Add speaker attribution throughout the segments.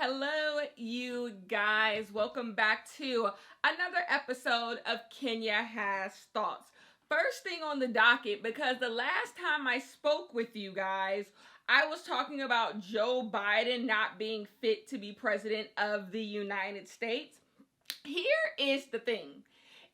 Speaker 1: Hello, you guys. Welcome back to another episode of Kenya Has Thoughts. First thing on the docket, because the last time I spoke with you guys, I was talking about Joe Biden not being fit to be president of the United States. Here is the thing.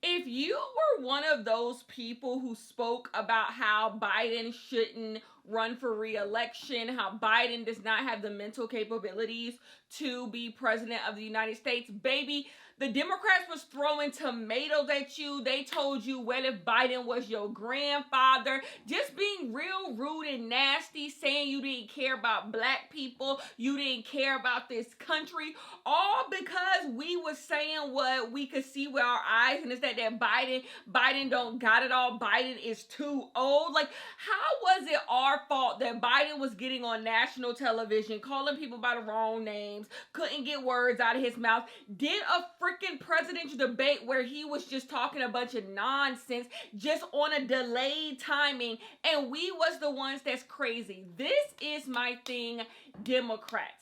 Speaker 1: If you were one of those people who spoke about how Biden shouldn't run for re-election, how Biden does not have the mental capabilities to be president of the United States, baby, the Democrats was throwing tomatoes at you. They told you, well, if Biden was your grandfather, just being real rude and nasty, saying you didn't care about black people, you didn't care about this country, all because we was saying what we could see with our eyes, and it's that Biden don't got it all. Biden is too old. Like, how was it our fault that Biden was getting on national television, calling people by the wrong names, couldn't get words out of his mouth, did a freaking presidential debate where he was just talking a bunch of nonsense just on a delayed timing, and we was the ones that's crazy. This is my thing, Democrats.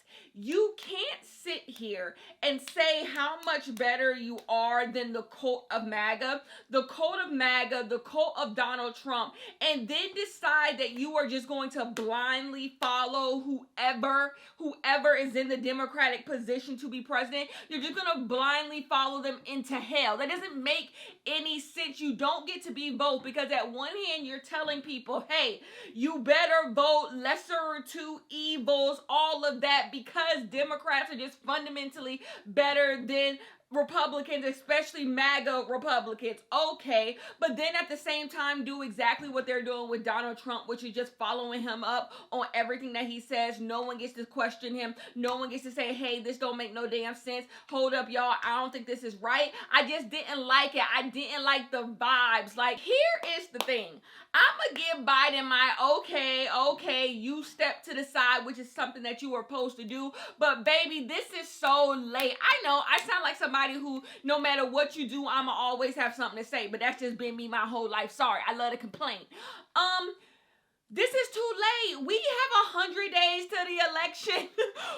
Speaker 1: You can't sit here and say how much better you are than the cult of MAGA, the cult of Donald Trump, and then decide that you are just going to blindly follow whoever is in the Democratic position to be president. You're just going to blindly follow them into hell. That doesn't make any sense. You don't get to be both, because at one hand you're telling people, hey, you better vote lesser two evils, all of that, because Democrats are just fundamentally better than Republicans, especially MAGA Republicans. Okay, but then at the same time do exactly what they're doing with Donald Trump, which is just following him up on everything that he says. No one gets to question him. No one gets to say, hey, this don't make no damn sense. Hold up, y'all. I don't think this is right. I just didn't like it. I didn't like the vibes. Like, here is the thing. I'm going to give Biden my okay, you step to the side, which is something that you were supposed to do. But baby, this is so late. I know I sound like somebody who, no matter what you do, I'ma always have something to say, but that's just been me my whole life. Sorry, I love to complain. This is too late. We have 100 days to the election.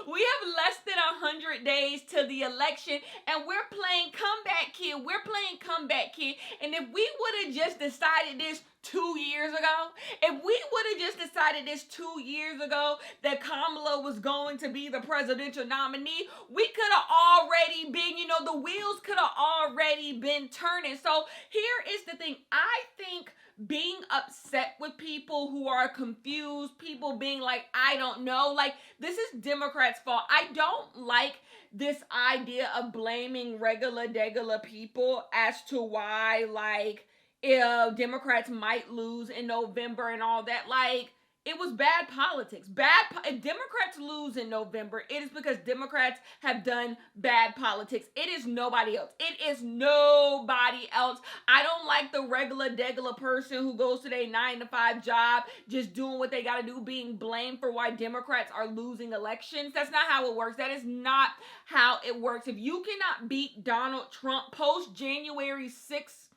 Speaker 1: We have less than 100 days to the election, and we're playing comeback kid. We're playing comeback kid. And if we would have just decided this 2 years ago, if we would have just decided this 2 years ago that Kamala was going to be the presidential nominee, we could have already been, the wheels could have already been turning. So here is the thing. I think being upset with people who are confused, people being like, I don't know, like, this is Democrats' fault. I don't like this idea of blaming regular people as to why, like, if Democrats might lose in November and all that. Like, it was bad politics. If Democrats lose in November, it is because Democrats have done bad politics. It is nobody else. It is nobody else. I don't like the regular person who goes to their 9-to-5 job, just doing what they gotta do, being blamed for why Democrats are losing elections. That's not how it works. That is not how it works. If you cannot beat Donald Trump post January 6th,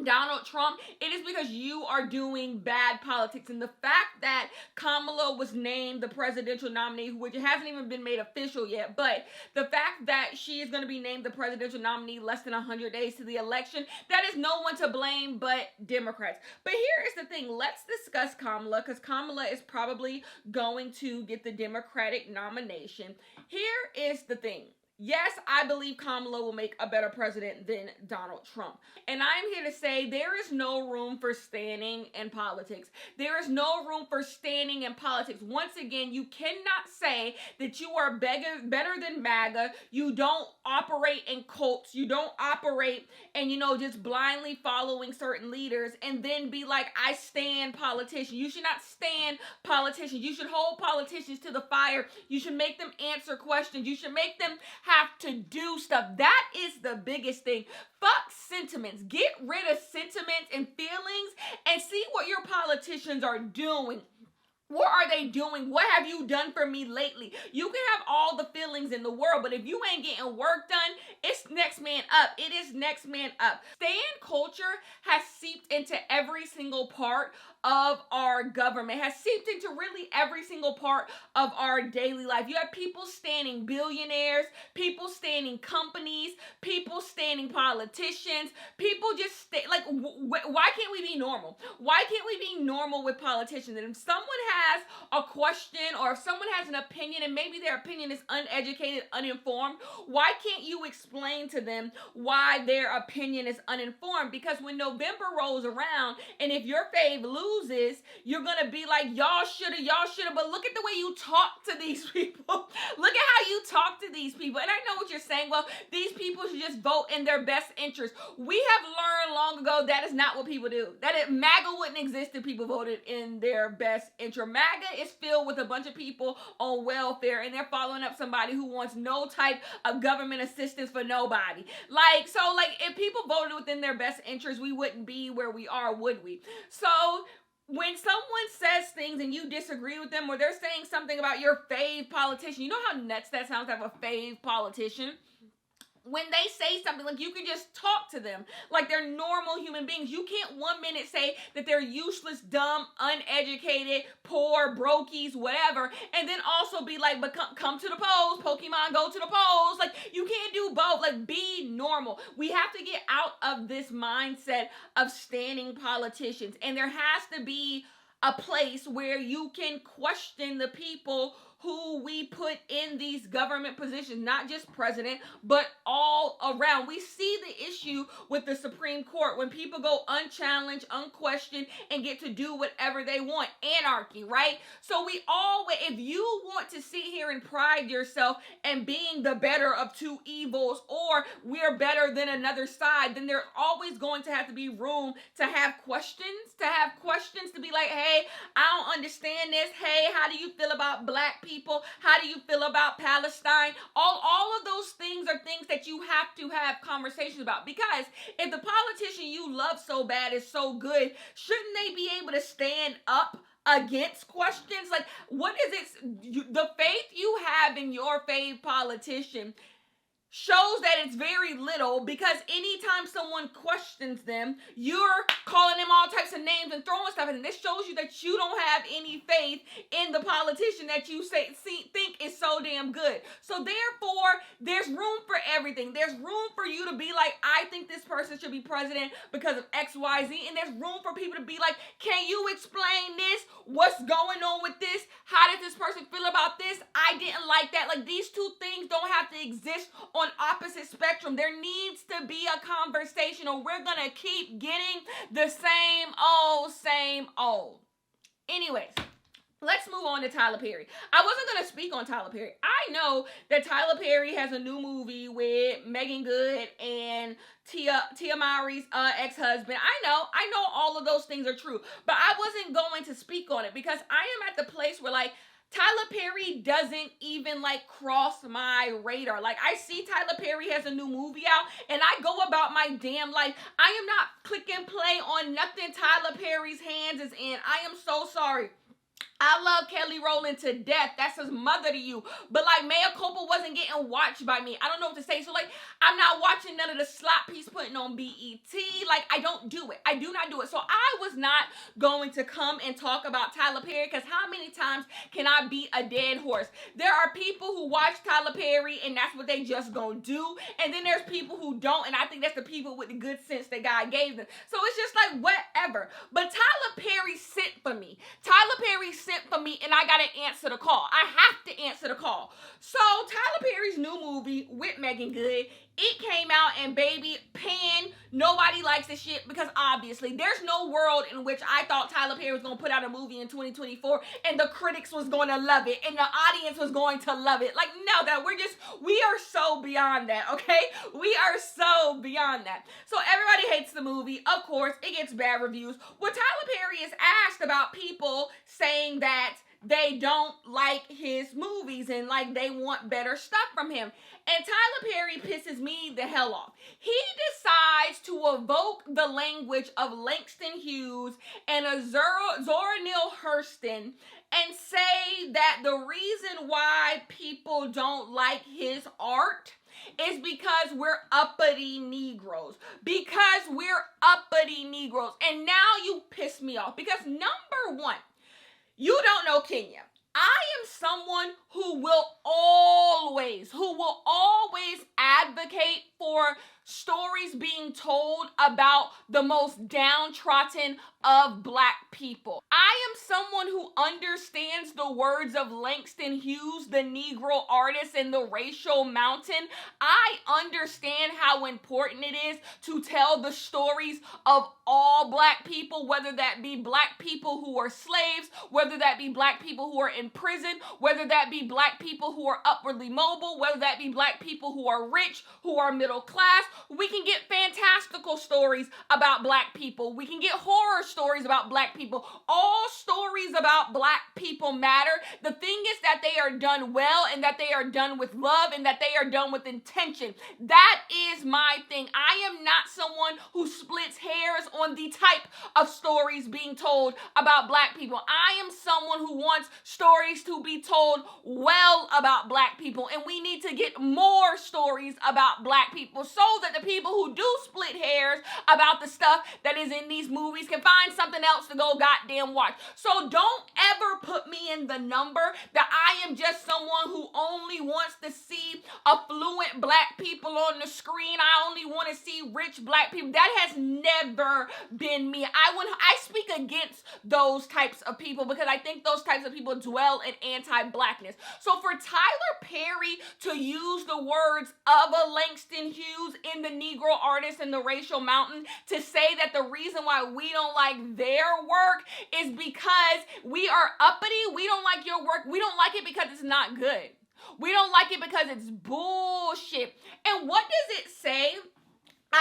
Speaker 1: Donald Trump, it is because you are doing bad politics. And the fact that Kamala was named the presidential nominee, which hasn't even been made official yet, but the fact that she is going to be named the presidential nominee less than 100 days to the election, that is no one to blame but Democrats. But here is the thing. Let's discuss Kamala, because Kamala is probably going to get the Democratic nomination. Here is the thing. Yes, I believe Kamala will make a better president than Donald Trump. And I'm here to say there is no room for standing in politics. There is no room for standing in politics. Once again, you cannot say that you are better than MAGA. You don't operate in cults. You don't operate and, just blindly following certain leaders and then be like, I stand politicians. You should not stand politicians. You should hold politicians to the fire. You should make them answer questions. You should make them have to do stuff. That is the biggest thing. Fuck sentiments. Get rid of sentiments and feelings and see what your politicians are doing. What are they doing? What have you done for me lately? You can have all the feelings in the world. But if you ain't getting work done, it's next man up. It is next man up. Stan culture has seeped into every single part of our government, has seeped into really every single part of our daily life. You have people standing billionaires, people standing companies, people standing politicians, people just why can't we be normal? Why can't we be normal with politicians? And if someone has a question or if someone has an opinion and maybe their opinion is uneducated, uninformed, why can't you explain to them why their opinion is uninformed? Because when November rolls around and if your fave loses, you're gonna be like, y'all shoulda, but look at the way you talk to these people. Look at how you talk to these people. And I know what you're saying, well, these people should just vote in their best interest. We have learned long ago that is not what people do. MAGA wouldn't exist if people voted in their best interest. MAGA is filled with a bunch of people on welfare and they're following up somebody who wants no type of government assistance for nobody. If people voted within their best interest, we wouldn't be where we are, would we? So when someone says things and you disagree with them or they're saying something about your fave politician, you know how nuts that sounds to have a fave politician? When they say something, like, you can just talk to them like they're normal human beings. You can't 1 minute say that they're useless, dumb, uneducated, poor, brokies, whatever, and then also be like, but come to the polls, Pokemon, go to the polls. Like, you can't do both. Like, be normal. We have to get out of this mindset of standing politicians, and there has to be a place where you can question the people who we put in these government positions, not just president, but all around. We see the issue with the Supreme Court when people go unchallenged, unquestioned, and get to do whatever they want. Anarchy, right? So if you want to sit here and pride yourself in being the better of two evils, or we're better than another side, then there's always going to have to be room to have questions, to be like, hey, I don't understand this. Hey, how do you feel about black people? How do you feel about Palestine? All of those things are things that you have to have conversations about, because if the politician you love so bad is so good, shouldn't they be able to stand up against questions? Like, what is it? The faith you have in your fave politician shows that it's very little, because anytime someone questions them, you're calling them all types of names and throwing stuff at them. This shows you that you don't have any faith in the politician that you think is so damn good. So therefore, there's room for everything. There's room for you to be like, I think this person should be president because of X, Y, Z. And there's room for people to be like, can you explain this? What's going on with this? How does this person feel about this? I didn't like that. Like, these two things don't have to exist on opposite spectrum. There needs to be a conversation, or we're gonna keep getting the same old. Anyways, let's move on to Tyler Perry. I wasn't going to speak on Tyler Perry. I know that Tyler Perry has a new movie with Megan Good and Tia Mowry's ex-husband. I know all of those things are true, but I wasn't going to speak on it because I am at the place where, like, Tyler Perry doesn't even, like, cross my radar. Like, I see Tyler Perry has a new movie out, and I go about my damn life. I am not click and play on nothing Tyler Perry's hands is in. I am so sorry. I love Kelly Rowland to death. That's his mother to you. But, like, Mea Culpa wasn't getting watched by me. I don't know what to say. So, like, I'm not watching none of the slop he's putting on BET. Like, I don't do it. I do not do it. So, I was not going to come and talk about Tyler Perry, because how many times can I beat a dead horse? There are people who watch Tyler Perry, and that's what they just gonna do. And then there's people who don't, and I think that's the people with the good sense that God gave them. So, it's just like, whatever. But Tyler Perry sent for me. Tyler Perry sent for me, and I gotta answer the call. I have to answer the call. So Tyler Perry's new movie with Megan Good, it came out, and baby, nobody likes this shit, because obviously there's no world in which I thought Tyler Perry was gonna put out a movie in 2024 and the critics was gonna love it and the audience was going to love it. Like, no, we are so beyond that, okay? We are so beyond that. So everybody hates the movie. Of course, it gets bad reviews. Well, Tyler Perry is asked about people saying that they don't like his movies and, like, they want better stuff from him. And Tyler Perry pisses me the hell off. He decides to evoke the language of Langston Hughes and a Zora Neale Hurston and say that the reason why people don't like his art is because we're uppity Negroes. Because we're uppity Negroes. And now you piss me off. Because number one, you don't know Kenya. I am someone who will always advocate for stories being told about the most downtrodden of Black people. I am someone who understands the words of Langston Hughes, the Negro artist in The Racial Mountain. I understand how important it is to tell the stories of all Black people, whether that be Black people who are slaves, whether that be Black people who are in prison, whether that be Black people who are upwardly mobile, whether that be Black people who are rich, who are middle class. We can get fantastical stories about Black people. We can get horror stories about Black people. All stories about Black people matter. The thing is that they are done well, and that they are done with love, and that they are done with intention. That is my thing. I am not someone who splits hairs on the type of stories being told about Black people. I am someone who wants stories to be told well about Black people, and we need to get more stories about Black people so that the people who do split hairs about the stuff that is in these movies can find something else to go goddamn watch. So don't ever put me in the number that I am just someone who only wants to see affluent Black people on the screen. I only want to see rich Black people. That has never been me. I speak against those types of people because I think those types of people dwell in anti-Blackness. So for Tyler Perry to use the words of a Langston Hughes in The Negro Artist in The Racial Mountain to say that the reason why we don't like their work is because we are uppity, we don't like your work, we don't like it because it's not good. We don't like it because it's bullshit. And what does it say?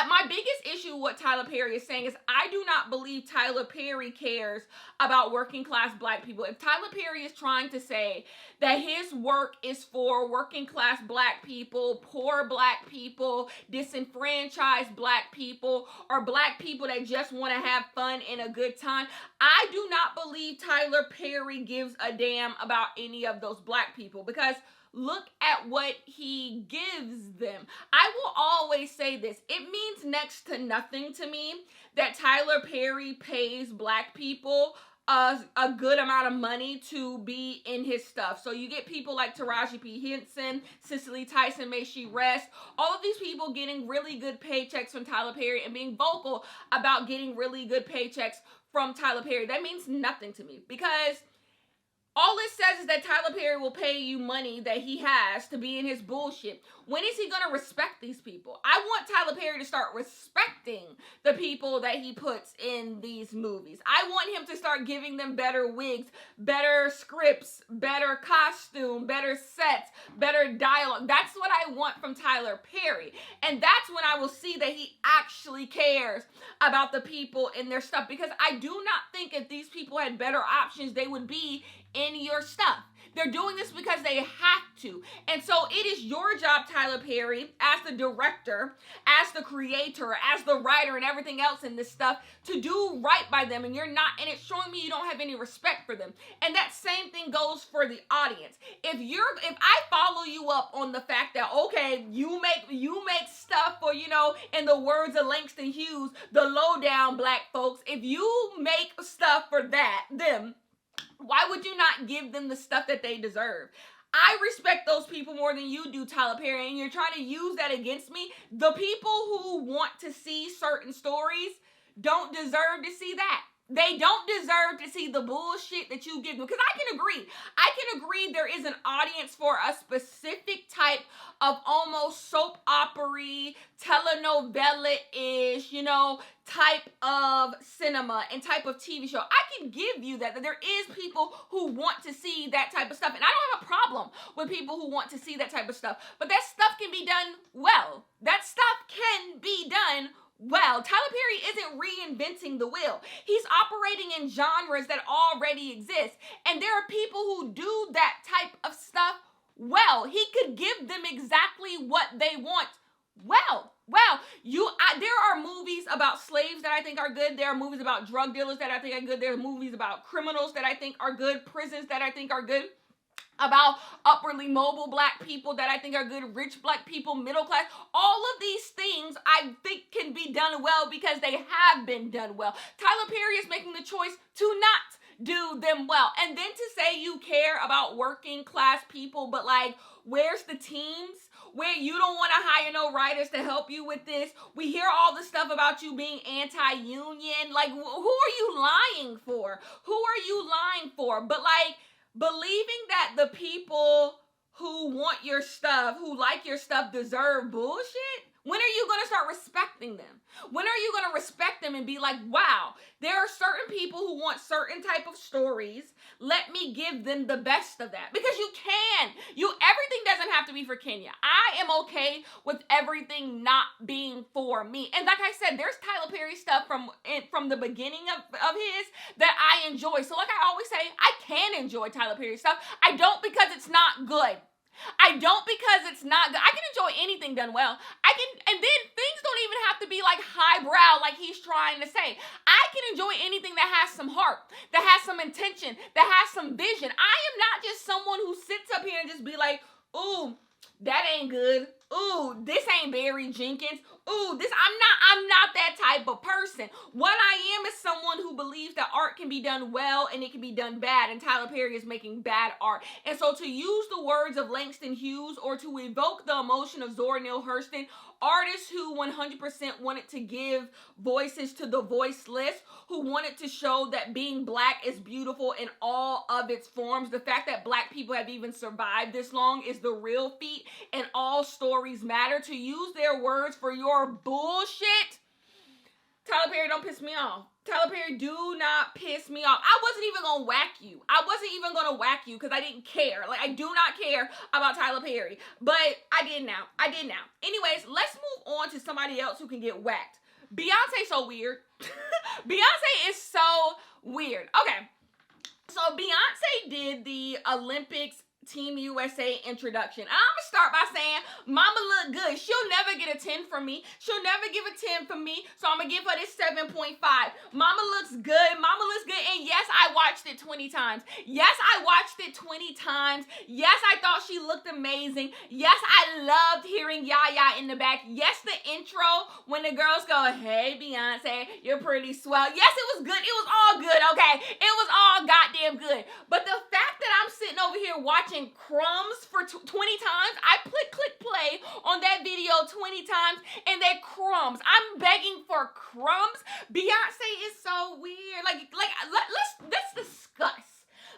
Speaker 1: My biggest issue with what Tyler Perry is saying is I do not believe Tyler Perry cares about working class Black people. If Tyler Perry is trying to say that his work is for working class Black people, poor Black people, disenfranchised Black people, or Black people that just want to have fun and a good time, I do not believe Tyler Perry gives a damn about any of those Black people, because look at what he gives them. I will always say this. It means next to nothing to me that Tyler Perry pays Black people a good amount of money to be in his stuff. So you get people like Taraji P. Henson, Cicely Tyson, may she rest. All of these people getting really good paychecks from Tyler Perry and being vocal about getting really good paychecks from Tyler Perry. That means nothing to me, because all it says is that Tyler Perry will pay you money that he has to be in his bullshit. When is he going to respect these people? I want Tyler Perry to start respecting the people that he puts in these movies. I want him to start giving them better wigs, better scripts, better costume, better sets, better dialogue. That's what I want from Tyler Perry. And that's when I will see that he actually cares about the people in their stuff. Because I do not think if these people had better options, they would be in your stuff. They're doing this because they have to. And so it is your job, Tyler Perry, as the director, as the creator, as the writer, and everything else in this stuff, to do right by them. And you're not, and it's showing me you don't have any respect for them. And that same thing goes for the audience. If I follow you up on the fact that, okay, you make stuff for, in the words of Langston Hughes, the low down Black folks, if you make stuff for them, why would you not give them the stuff that they deserve? I respect those people more than you do, Tyler Perry, and you're trying to use that against me. The people who want to see certain stories don't deserve to see that. They don't deserve to see the bullshit that you give them. Because I can agree there is an audience for a specific type of almost soap opera-y, telenovela-ish, type of cinema and type of TV show. I can give you that there is people who want to see that type of stuff. And I don't have a problem with people who want to see that type of stuff. But that stuff can be done well. That stuff can be done well. Tyler Perry isn't reinventing the wheel. He's operating in genres that already exist. And there are people who do that type of stuff well. He could give them exactly what they want well. There are movies about slaves that I think are good. There are movies about drug dealers that I think are good. There are movies about criminals that I think are good. Prisons that I think are good. About upwardly mobile black people that I think are good, rich black people, middle class. All of these things I think can be done well because they have been done well. Tyler Perry is making the choice to not do them well. And then to say you care about working class people, but like, where's the teams? Where you don't want to hire no writers to help you with this. We hear all the stuff about you being anti-union. Like, who are you lying for? Who are you lying for? But like, believing that the people who want your stuff, who like your stuff, deserve bullshit? When are you going to start respecting them? When are you going to respect them and be like, wow, there are certain people who want certain type of stories. Let me give them the best of that. Because you can. Everything doesn't have to be for Kenya. I am okay with everything not being for me. And like I said, there's Tyler Perry stuff from the beginning of his that I enjoy. So like I always say, I can enjoy Tyler Perry stuff. I don't because it's not good. I don't because it's not good. I can enjoy anything done well. And then things don't even have to be like highbrow like he's trying to say. I can enjoy anything that has some heart, that has some intention, that has some vision. I am not just someone who sits up here and just be like, ooh, that ain't good. Ooh, this ain't Barry Jenkins. Ooh, I'm not that type of person. What I am is someone who believes that art can be done well and it can be done bad, and Tyler Perry is making bad art. And so to use the words of Langston Hughes or to evoke the emotion of Zora Neale Hurston, artists who 100% wanted to give voices to the voiceless, who wanted to show that being black is beautiful in all of its forms. The fact that black people have even survived this long is the real feat, and all stories matter. To use their words for your bullshit, Tyler Perry, don't piss me off. Tyler Perry, do not piss me off. I wasn't even gonna whack you. I wasn't even gonna whack you because I didn't care. Like, I do not care about Tyler Perry. But I did now. Anyways, let's move on to somebody else who can get whacked. Beyonce's so weird. Beyonce is so weird. Okay. So Beyonce did the Olympics Team USA introduction. I'm gonna start by saying, mama look good. She'll never get a 10 from me. She'll never give a 10 from me. So I'm gonna give her this 7.5. Mama looks good. Mama looks good. And yes, I watched it 20 times. Yes, I watched it 20 times. Yes, I thought she looked amazing. Yes, I loved hearing Yaya in the back. Yes, the intro when the girls go, hey, Beyonce, you're pretty swell. Yes, it was good. It was all good, okay? It was all goddamn good. But the fact that I'm sitting over here watching Crumbs for 20 times, I click play on that video 20 times, and they're Crumbs. I'm begging for Crumbs. Beyonce is so weird. Let's discuss.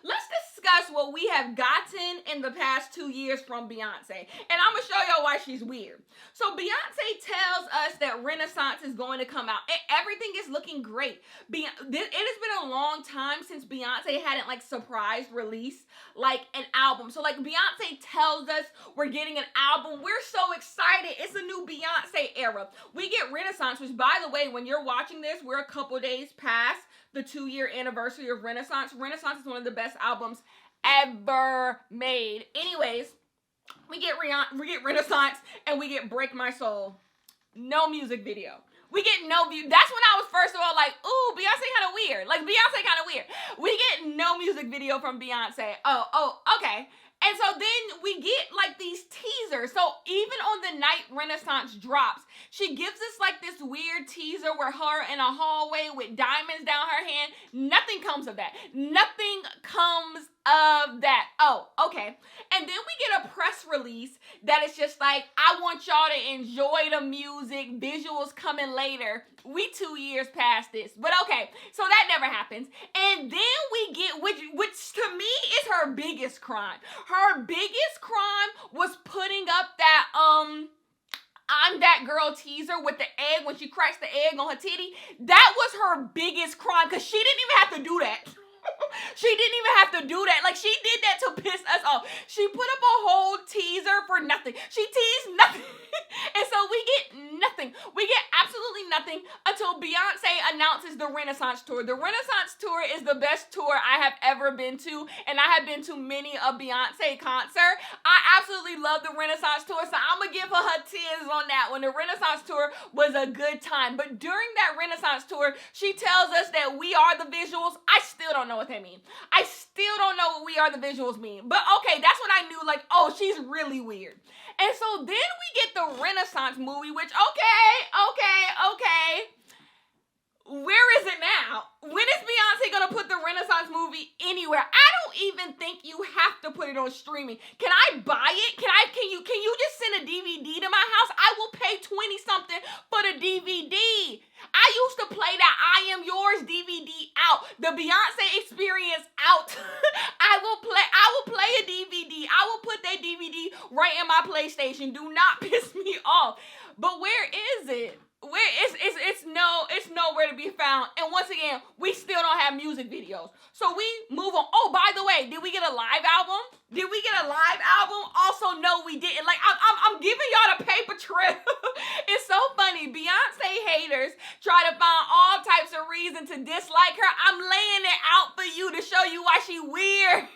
Speaker 1: Let's discuss what we have gotten in the past 2 years from Beyonce. And I'm going to show y'all why she's weird. So Beyonce tells us that Renaissance is going to come out. And everything is looking great. It has been a long time since Beyonce hadn't surprise release an album. So Beyonce tells us we're getting an album. We're so excited. It's a new Beyonce era. We get Renaissance, which by the way, when you're watching this, we're a couple days past the 2-year anniversary of Renaissance. Renaissance is one of the best albums ever made. Anyways, we get Renaissance and we get Break My Soul. No music video. We get no view. That's when I was first of all like, ooh, Beyonce kind of weird. Beyonce kind of weird. We get no music video from Beyonce. Oh, okay. And so then we get these teasers. So even on the night Renaissance drops, she gives us this weird teaser where her in a hallway with diamonds down her hand. Nothing comes of that. Nothing comes of that. Oh, okay. And then we get a press release that is just I want y'all to enjoy the music. Visuals coming later. We 2 years past this. But okay. So that never happens. And then we get, which to me is her biggest crime. Her biggest crime was putting up that, I'm that girl teaser with the egg when she cracks the egg on her titty. That was her biggest crime because she didn't even have to do that. She didn't even have to do that. She did that to piss us off. She put up a whole teaser for nothing. She teased nothing. And so we get nothing. We get absolutely nothing until Beyonce announces the Renaissance tour. The Renaissance tour is the best tour I have ever been to, and I have been to many a Beyonce concert. I absolutely love the Renaissance tour, so I'm going to give for her tears on that one. The Renaissance tour was a good time. But during that Renaissance tour, she tells us that we are the visuals. I still don't know what that means. I still don't know what we are the visuals mean. But okay, that's what I knew. Like, oh, she's really weird. And so then we get the Renaissance movie, which, okay. Where is it now? When is Beyonce gonna put the Renaissance movie anywhere? I don't even think you have to put it on streaming. Can I buy it? Can you just send a DVD to my house? I will pay 20 something for the DVD. I used to play that I Am Yours DVD out, the Beyonce Experience out. I will play a DVD. I will put that DVD right in my PlayStation. Do not piss me off. But where is it? It's nowhere to be found. And once again, we still don't have music videos. So we move on. Oh, by the way, did we get a live album? Also, no, we didn't. Like, I'm giving y'all the paper trail. It's so funny. Beyonce haters try to find all types of reason to dislike her. I'm laying it out for you to show you why she weird.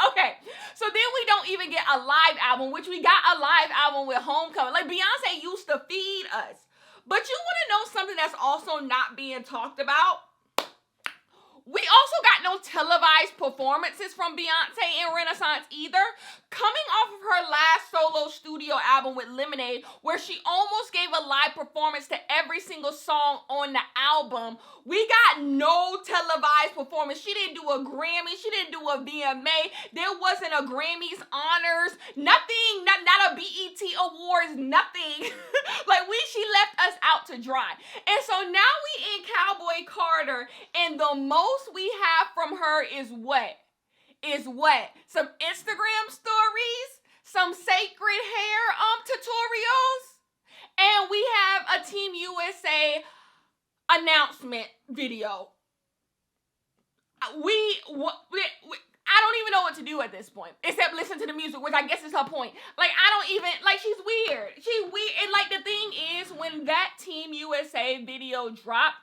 Speaker 1: Okay, so then we don't even get a live album, which we got a live album with Homecoming. Like, Beyonce used to feed us. But you want to know something that's also not being talked about? We also got no televised performances from Beyonce in Renaissance either. Coming off of her last solo studio album with Lemonade, where she almost gave a live performance to every single song on the album, we got no televised performance. She didn't do a Grammy. She didn't do a VMA. There wasn't a Grammys honors. Nothing. Not a BET Awards. Nothing. She left us out to dry. And so now we in Cowboy Carter, and the most we have from her is what? Some Instagram stories, some sacred hair tutorials, and we have a Team USA announcement video. I don't even know what to do at this point, except listen to the music, which I guess is her point. She's weird. And the thing is, when that Team USA video dropped,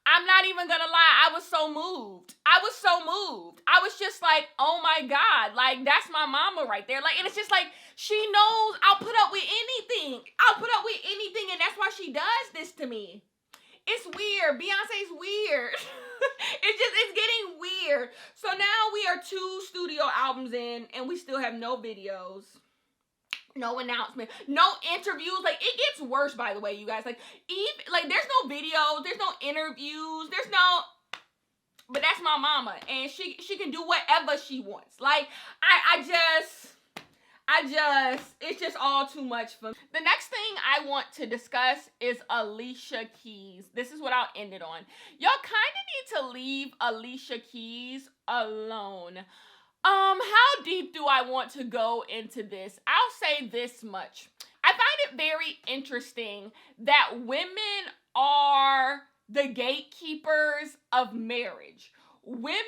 Speaker 1: I'm not even gonna lie, I was so moved. I was just like, oh my God, like, that's my mama right there. Like, and it's just like, she knows I'll put up with anything. And that's why she does this to me. It's weird. Beyonce's weird. It's getting weird. So now we are 2 studio albums in, and we still have no videos, no announcement, no interviews. Like, it gets worse, by the way, you guys. There's no videos, there's no interviews, but that's my mama, and she can do whatever she wants. Like, it's just all too much for me. The next thing I want to discuss is Alicia Keys. This is what I'll end it on. Y'all kind of need to leave Alicia Keys alone. How deep do I want to go into this? I'll say this much. I find it very interesting that women are the gatekeepers of marriage. Women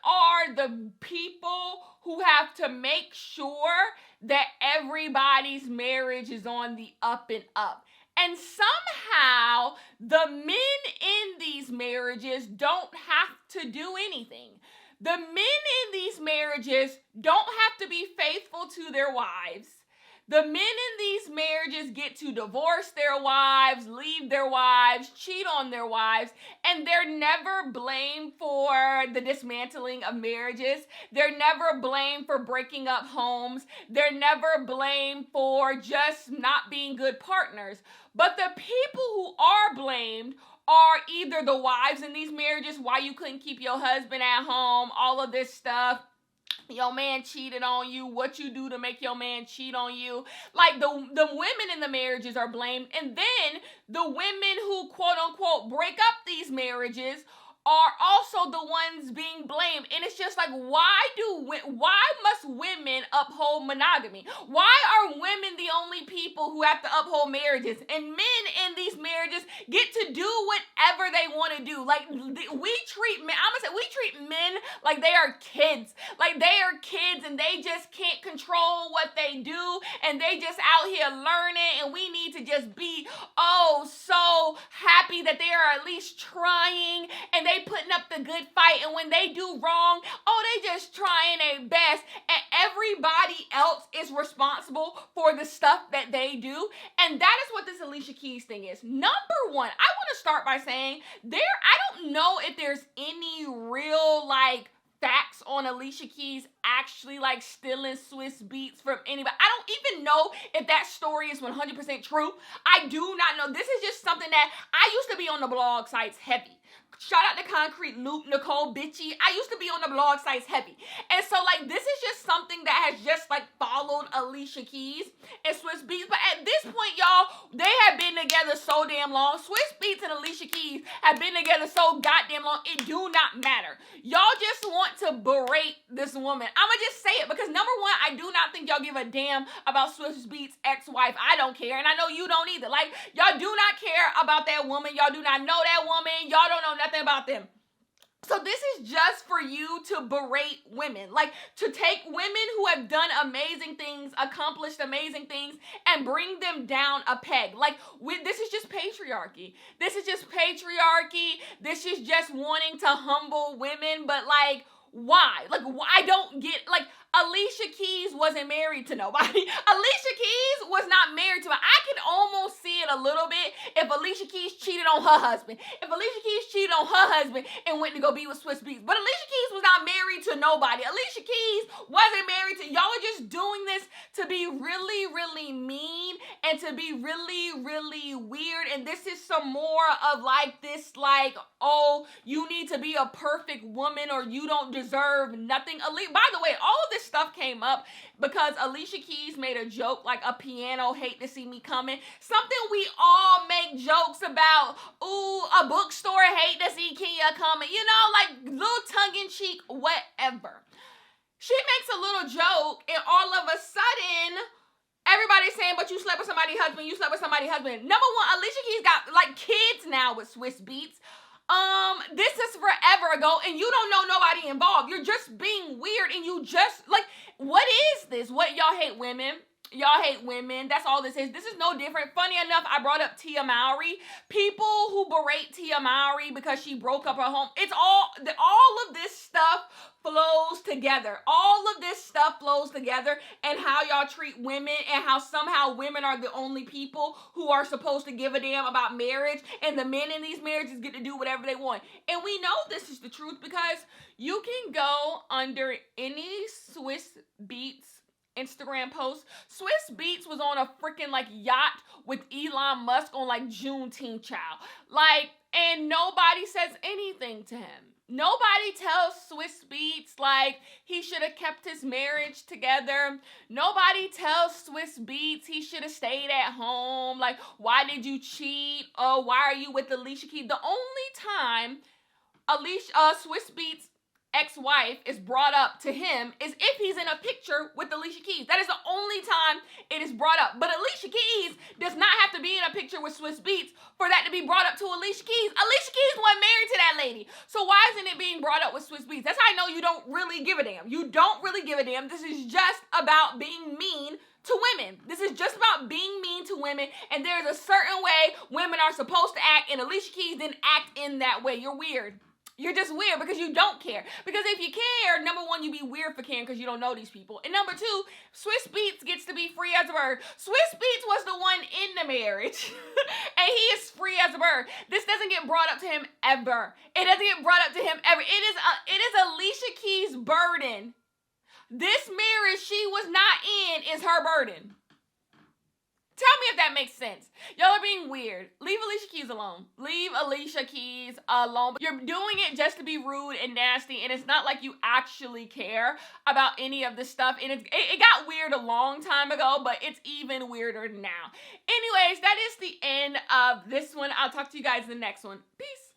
Speaker 1: are the people who have to make sure that everybody's marriage is on the up and up. And somehow the men in these marriages don't have to do anything. The men in these marriages don't have to be faithful to their wives. The men in these marriages get to divorce their wives, leave their wives, cheat on their wives, and they're never blamed for the dismantling of marriages. They're never blamed for breaking up homes. They're never blamed for just not being good partners. But the people who are blamed are either the wives in these marriages, why you couldn't keep your husband at home, all of this stuff. Your man cheated on you. What you do to make your man cheat on you? Like, the women in the marriages are blamed. And then the women who, quote unquote, break up these marriages are also the ones being blamed. And it's just like, why must women uphold monogamy? Why are women the only people who have to uphold marriages? And men in these marriages get to do whatever they want to do. Like, we treat men like they are kids. Like, they are kids and they just can't control what they do. and they just out here learning, and we need to just be so happy that they are at least trying and they putting up the good fight, and when they do wrong, they just trying their best, and everybody else is responsible for the stuff that they do. And that is what this Alicia Keys thing is. Number one, I want to start by saying I don't know if there's any real facts on Alicia Keys actually stealing Swiss Beats from anybody. I don't even know if that story is 100% true. I do not know. This is just something that I used to be on the blog sites heavy. Shout out to Concrete Luke, Nicole Bitchy. I used to be on the blog sites heavy. And so this is just something that has just followed Alicia Keys and Swiss Beats. But at this point, y'all, they have been together so damn long. Swiss Beats and Alicia Keys have been together so goddamn long. It do not matter. Y'all just want to berate this woman. I'ma just say it because number one, I do not think y'all give a damn about Swiss Beats' ex-wife. I don't care. And I know you don't either. Y'all do not care about that woman. Y'all do not know that woman. Y'all don't know nothing about them. So this is just for you to berate women, to take women who have done amazing things, accomplished amazing things, and bring them down a peg. This is just patriarchy. This is just patriarchy. This is just wanting to humble women, but why? I don't get, Alicia Keys wasn't married to nobody. Alicia Keys was not married to her. I can almost see it a little bit if Alicia Keys cheated on her husband. If Alicia Keys cheated on her husband and went to go be with Swiss Beats. But Alicia Keys was not married to nobody. Alicia Keys wasn't married to, y'all are just doing this to be really, really mean and to be really, really weird. And this is some more of this, you need to be a perfect woman or you don't deserve nothing. By the way, all of this stuff came up because Alicia Keys made a joke a piano hate to see me coming. Something we all make jokes about. Ooh, a bookstore hate to see Kenya coming. Little tongue-in-cheek, whatever. She makes a little joke and all of a sudden everybody's saying, but you slept with somebody's husband, you slept with somebody's husband. Number one, Alicia Keys got kids now with Swiss Beats. This is forever ago and you don't know nobody involved. You're just being weird and you just what is this? What, y'all hate women? Y'all hate women. That's all this is. This is no different. Funny enough, I brought up Tia Mowry. People who berate Tia Mowry because she broke up her home. It's all of this stuff flows together. All of this stuff flows together and how y'all treat women and how somehow women are the only people who are supposed to give a damn about marriage and the men in these marriages get to do whatever they want. And we know this is the truth because you can go under any Swiss Beats Instagram post. Swiss Beats was on a freaking yacht with Elon Musk on Juneteenth, child. And nobody says anything to him. Nobody tells Swiss Beats he should have kept his marriage together. Nobody tells Swiss Beats he should have stayed at home. Why did you cheat? Oh, why are you with Alicia Keys? The only time Swiss Beats ex-wife is brought up to him is if he's in a picture with Alicia Keys. That is the only time it is brought up. But Alicia Keys does not have to be in a picture with Swiss Beats for that to be brought up to Alicia Keys. Alicia Keys wasn't married to that lady. So why isn't it being brought up with Swiss Beats? That's how I know you don't really give a damn. You don't really give a damn. This is just about being mean to women. This is just about being mean to women, and there's a certain way women are supposed to act, and Alicia Keys didn't act in that way. You're weird. You're just weird because you don't care. Because if you care, number one, you be weird for caring because you don't know these people. And number two, Swiss Beats gets to be free as a bird. Swiss Beats was the one in the marriage. And he is free as a bird. This doesn't get brought up to him ever. It doesn't get brought up to him ever. It is Alicia Keys' burden. This marriage she was not in is her burden. Tell me if that makes sense. Y'all are being weird. Leave Alicia Keys alone. Leave Alicia Keys alone. You're doing it just to be rude and nasty, and it's not like you actually care about any of this stuff. And it got weird a long time ago, but it's even weirder now. Anyways, that is the end of this one. I'll talk to you guys in the next one. Peace.